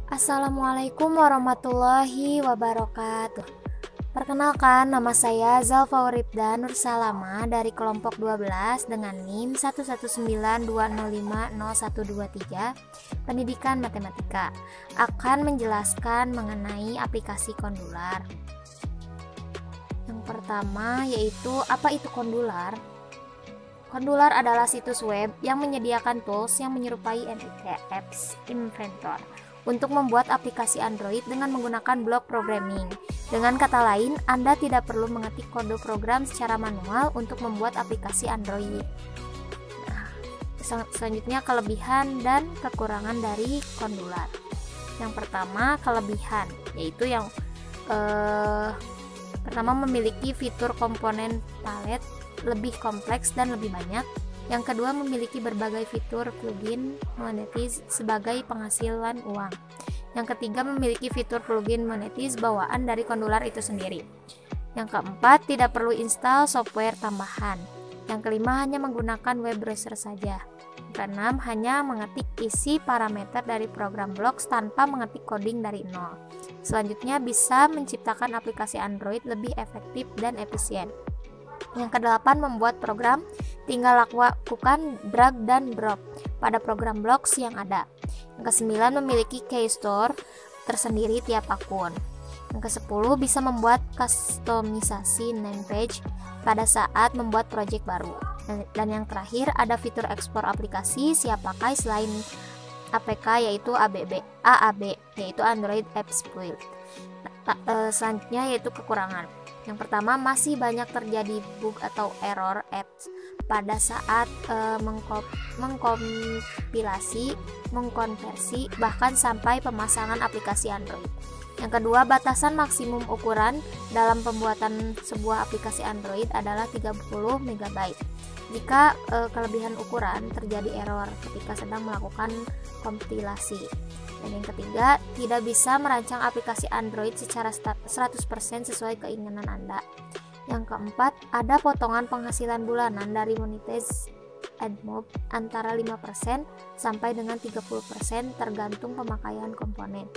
Assalamualaikum warahmatullahi wabarakatuh. Perkenalkan, nama saya Zalfa Uribda Nursalama dari kelompok 12 dengan NIM 11920500123 Pendidikan Matematika. Akan menjelaskan mengenai aplikasi Kondular. Yang pertama yaitu, apa itu Kondular? Kondular adalah situs web yang menyediakan tools yang menyerupai NIK Apps Inventor untuk membuat aplikasi Android dengan menggunakan block programming. Dengan kata lain, Anda tidak perlu mengetik kode program secara manual untuk membuat aplikasi Android. Nah, selanjutnya kelebihan dan kekurangan dari Kondular. Yang pertama, kelebihan, yaitu yang pertama memiliki fitur komponen palet lebih kompleks dan lebih banyak. Yang kedua, memiliki berbagai fitur plugin monetis sebagai penghasilan uang. Yang ketiga, memiliki fitur plugin monetis bawaan dari Kondular itu sendiri. Yang keempat, tidak perlu install software tambahan. Yang kelima, hanya menggunakan web browser saja. Yang keenam, hanya mengetik isi parameter dari program blocks tanpa mengetik coding dari nol. Selanjutnya, bisa menciptakan aplikasi Android lebih efektif dan efisien. Yang kedelapan, membuat program tinggal lakukan drag dan drop pada program blocks yang ada. Yang kesembilan, memiliki key store tersendiri tiap akun. Yang kesepuluh, bisa membuat kustomisasi name page pada saat membuat project baru. Dan yang terakhir, ada fitur ekspor aplikasi siap pakai selain APK yaitu AAB yaitu Android Apps Build. Selanjutnya yaitu kekurangan. Yang pertama, masih banyak terjadi bug atau error apps pada saat mengkompilasi, mengkonversi, bahkan sampai pemasangan aplikasi Android. Yang kedua, batasan maksimum ukuran dalam pembuatan sebuah aplikasi Android adalah 30 MB. Jika kelebihan ukuran, terjadi error ketika sedang melakukan kompilasi. Dan yang ketiga, tidak bisa merancang aplikasi Android secara 100% sesuai keinginan Anda. Yang keempat, ada potongan penghasilan bulanan dari monetize AdMob antara 5% sampai dengan 30% tergantung pemakaian komponen.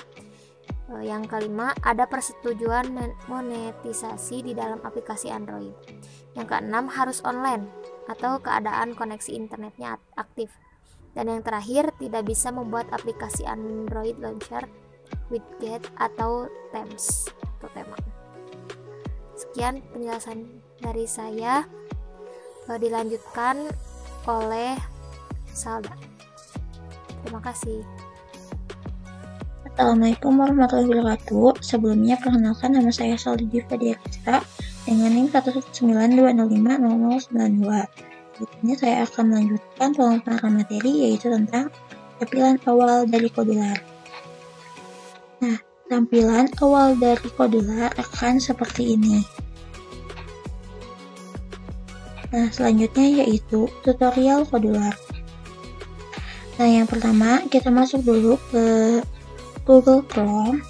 Yang kelima, ada persetujuan monetisasi di dalam aplikasi Android. Yang keenam, harus online atau keadaan koneksi internetnya aktif. Dan yang terakhir, tidak bisa membuat aplikasi Android Launcher, widget, atau themes atau tema. Sekian penjelasan dari saya. Dilanjutkan oleh Salda. Terima kasih. Assalamualaikum warahmatullahi wabarakatuh. Sebelumnya, perkenalkan, nama saya Saldi Diva Diyaksa dengan NIM 11920500092. Berikutnya saya akan melanjutkan pemaparan materi, yaitu tentang tampilan awal dari Kondular. Nah, tampilan awal dari Kondular akan seperti ini. Nah, selanjutnya yaitu tutorial Kondular. Nah, yang pertama kita masuk dulu ke Google Chrome,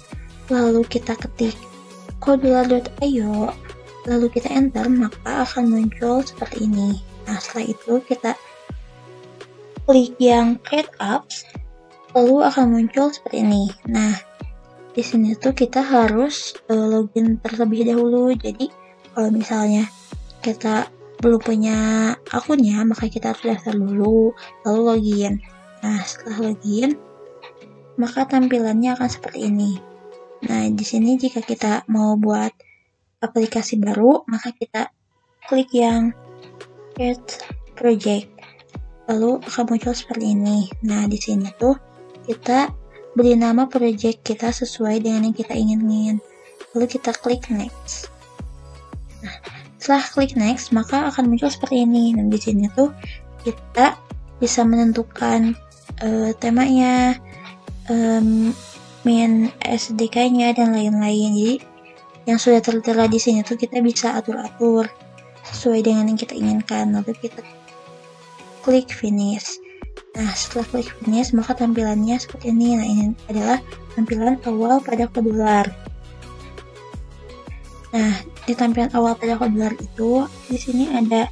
lalu kita ketik kondular.io, lalu kita enter, maka akan muncul seperti ini. Nah, setelah itu kita klik yang Create Apps, lalu akan muncul seperti ini. Nah, di sini tuh kita harus login terlebih dahulu. Jadi, kalau misalnya kita belum punya akunnya, maka kita harus daftar dulu, lalu login. Nah, setelah login, maka tampilannya akan seperti ini. Nah, di sini jika kita mau buat aplikasi baru, maka kita klik yang Create Project, lalu akan muncul seperti ini. Nah, di sini tuh kita beri nama project kita sesuai dengan yang kita ingin. Lalu kita klik Next. Nah, setelah klik Next, maka akan muncul seperti ini. Dan di sini tuh kita bisa menentukan temanya, main SDK-nya, dan lain-lain. Jadi yang sudah tertera di sini tuh kita bisa atur-atur sesuai dengan yang kita inginkan. Lalu kita klik Finish. Nah, setelah klik Finish, maka tampilannya seperti ini. Nah, ini adalah tampilan awal pada Kondular. Nah, di tampilan awal pada Kondular itu, di sini ada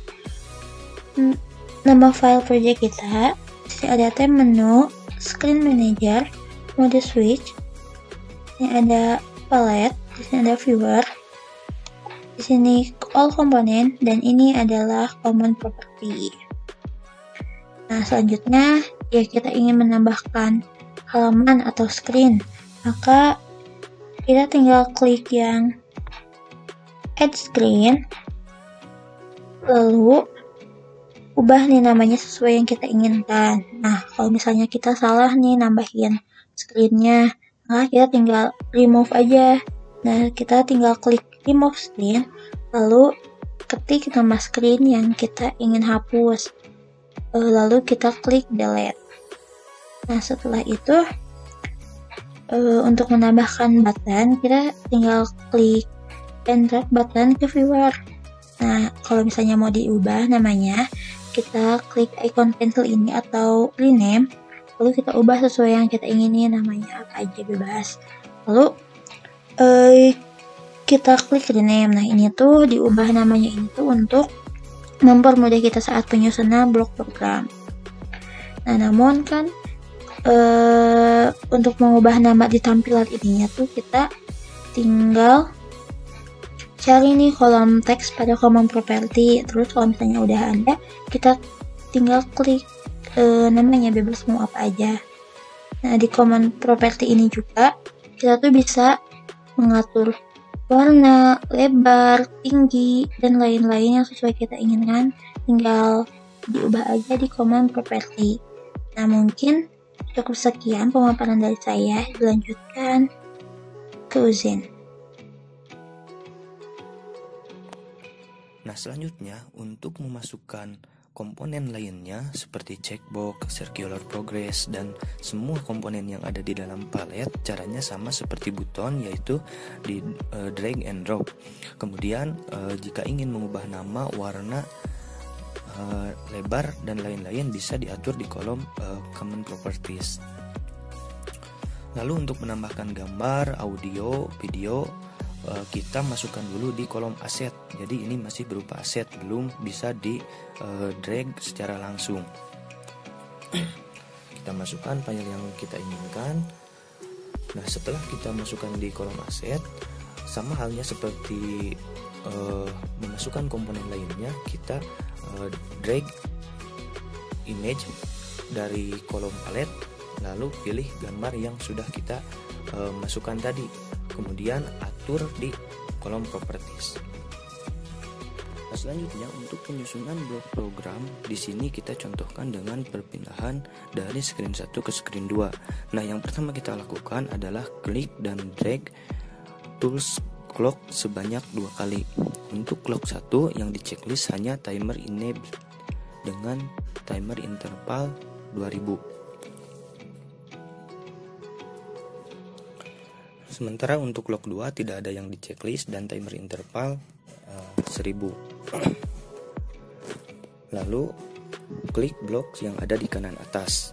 nama file project kita. Di sini ada tab menu, screen manager, mode switch, Ini ada palette, di sini ada viewer, di sini all komponen, dan ini adalah common property. Nah, selanjutnya ya kita ingin menambahkan halaman atau screen, maka kita tinggal klik yang add screen, lalu ubah nih namanya sesuai yang kita inginkan. Nah, kalau misalnya kita salah nih nambahin screen-nya, maka kita tinggal remove aja. Nah, kita tinggal klik remove screen, lalu ketik nama screen yang kita ingin hapus. Lalu kita klik delete. Nah, setelah itu untuk menambahkan button, kita tinggal klik and drag button ke viewer. Nah, kalau misalnya mau diubah namanya, kita klik icon pencil ini atau rename, lalu kita ubah sesuai yang kita inginin, namanya apa aja bebas. Lalu kita klik rename. Nah, ini tuh diubah namanya ini tuh untuk mempermudah kita saat penyusunan blok program. Nah, namun kan untuk mengubah nama di tampilan ininya tuh kita tinggal cari nih kolom teks pada common property. Terus kalau misalnya udah ada, kita tinggal klik namanya, bebas mau apa aja. Nah, di common property ini juga kita tuh bisa mengatur warna, lebar, tinggi, dan lain-lain yang sesuai kita inginkan. Tinggal diubah aja di common property. Nah, mungkin cukup sekian pemaparan dari saya. Dilanjutkan ke Uzin. Nah, selanjutnya untuk memasukkan komponen lainnya seperti checkbox, circular progress, dan semua komponen yang ada di dalam palet, caranya sama seperti buton, yaitu di drag and drop. Kemudian jika ingin mengubah nama, warna, lebar, dan lain-lain bisa diatur di kolom common properties. Lalu untuk menambahkan gambar, audio, video, kita masukkan dulu di kolom aset. Jadi ini masih berupa aset, belum bisa di drag secara langsung. Kita masukkan file yang kita inginkan. Nah, setelah kita masukkan di kolom aset, sama halnya seperti memasukkan komponen lainnya, kita drag image dari kolom palet, lalu pilih gambar yang sudah kita masukkan tadi, kemudian atur di kolom properties. Nah, selanjutnya untuk penyusunan blok program, di sini kita contohkan dengan perpindahan dari screen 1 ke screen 2. Nah, yang pertama kita lakukan adalah klik dan drag tools clock sebanyak 2 kali. Untuk clock 1 yang di checklist hanya timer enable dengan timer interval 2000. Sementara untuk clock 2 tidak ada yang di checklist dan timer interval 1000. Lalu klik blok yang ada di kanan atas.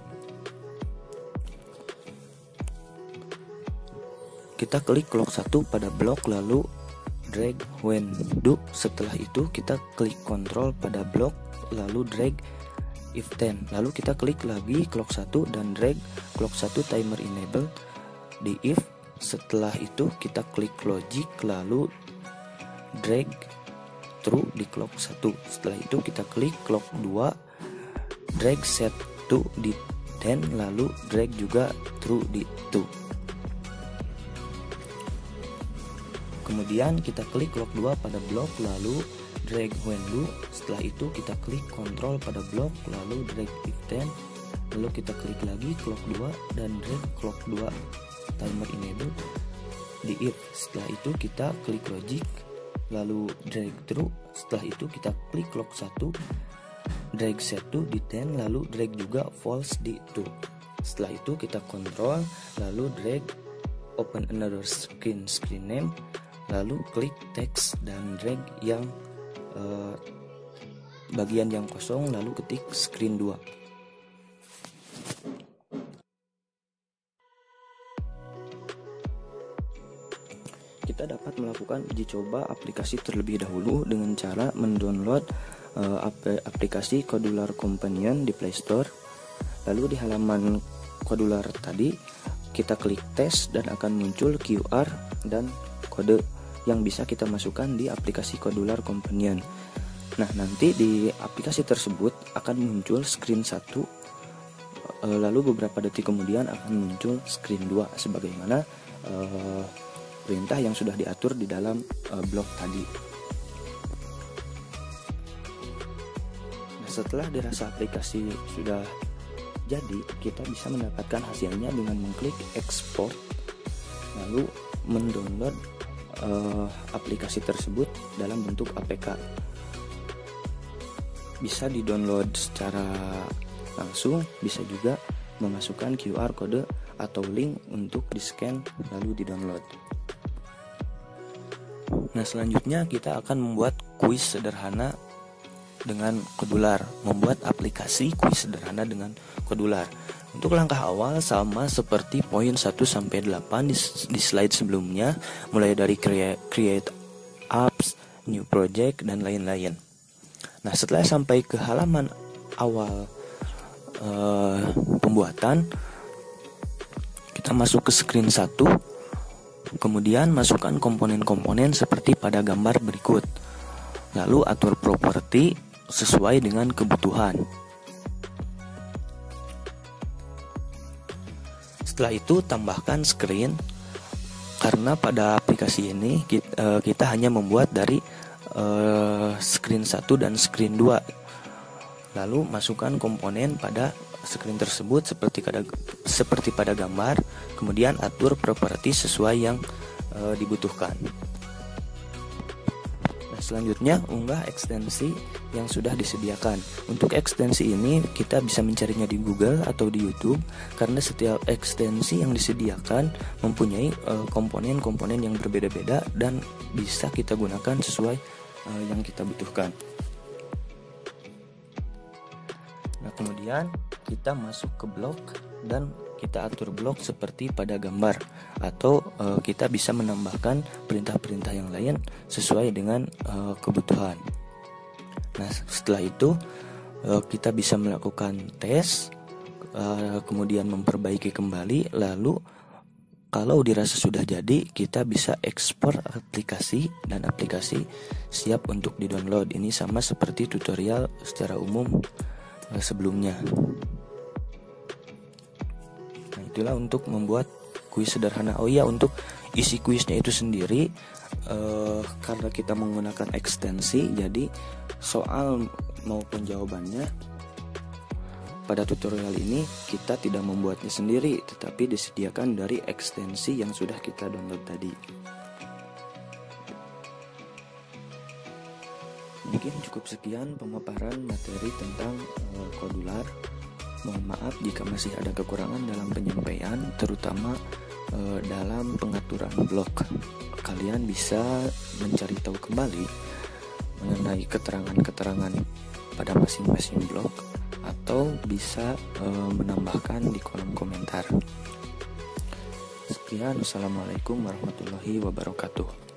Kita klik clock 1 pada blok, lalu drag when do. Setelah itu kita klik control pada blok, lalu drag if 10. Lalu kita klik lagi clock 1 dan drag clock 1 timer enable di if. Setelah itu kita klik logic, lalu drag true di clock 1. Setelah itu kita klik clock 2, drag set to di 10, lalu drag juga true di 2. Kemudian kita klik clock 2 pada blok, lalu drag when do. Setelah itu kita klik control pada blok, lalu drag if 10, lalu kita klik lagi clock 2 dan drag clock 2 timer enable di if. Setelah itu kita klik logic, lalu drag true. Setelah itu kita klik clock 1, drag set to di 10, lalu drag juga false di 2. Setelah itu kita control, lalu drag open another screen name, lalu klik text dan drag yang bagian yang kosong, lalu ketik screen 2. Kita dapat melakukan uji coba aplikasi terlebih dahulu dengan cara mendownload aplikasi Codular Companion di Play Store. Lalu di halaman Codular tadi kita klik tes dan akan muncul QR dan kode yang bisa kita masukkan di aplikasi Kodular Companion. Nah, nanti di aplikasi tersebut akan muncul screen 1, lalu beberapa detik kemudian akan muncul screen 2 sebagaimana perintah yang sudah diatur di dalam blog tadi. Nah, setelah dirasa aplikasi sudah jadi, kita bisa mendapatkan hasilnya dengan mengklik export, lalu mendownload aplikasi tersebut dalam bentuk APK. Bisa di-download secara langsung, bisa juga memasukkan QR kode atau link untuk di-scan lalu di-download. Nah, selanjutnya kita akan membuat kuis sederhana dengan Kodular, membuat aplikasi kuis sederhana dengan Kodular. Untuk langkah awal sama seperti poin 1-8 di slide sebelumnya, mulai dari create apps, new project, dan lain-lain. Nah, setelah sampai ke halaman awal pembuatan, kita masuk ke screen 1, kemudian masukkan komponen-komponen seperti pada gambar berikut, lalu atur properti sesuai dengan kebutuhan. Setelah itu tambahkan screen, karena pada aplikasi ini kita hanya membuat dari screen 1 dan screen 2. Lalu masukkan komponen pada screen tersebut seperti pada gambar, kemudian atur properti sesuai yang dibutuhkan. Nah, selanjutnya unggah ekstensi yang sudah disediakan. Untuk ekstensi ini kita bisa mencarinya di Google atau di YouTube, karena setiap ekstensi yang disediakan mempunyai komponen-komponen yang berbeda-beda dan bisa kita gunakan sesuai yang kita butuhkan. Nah, kemudian kita masuk ke blog dan kita atur blog seperti pada gambar, atau kita bisa menambahkan perintah-perintah yang lain sesuai dengan kebutuhan. Nah, setelah itu kita bisa melakukan tes, kemudian memperbaiki kembali, lalu kalau dirasa sudah jadi, kita bisa ekspor aplikasi dan aplikasi siap untuk di-download. Ini sama seperti tutorial secara umum sebelumnya. Nah, itulah untuk membuat kuis sederhana. Oh iya, untuk isi kuisnya itu sendiri, karena kita menggunakan ekstensi, jadi soal maupun jawabannya pada tutorial ini kita tidak membuatnya sendiri, tetapi disediakan dari ekstensi yang sudah kita download tadi. Mungkin cukup sekian pemaparan materi tentang Kodular. Mohon maaf jika masih ada kekurangan dalam penyampaian, terutama dalam pengaturan blog. Kalian bisa mencari tahu kembali mengenai keterangan-keterangan pada masing-masing blog, atau bisa menambahkan di kolom komentar. Sekian, wassalamualaikum warahmatullahi wabarakatuh.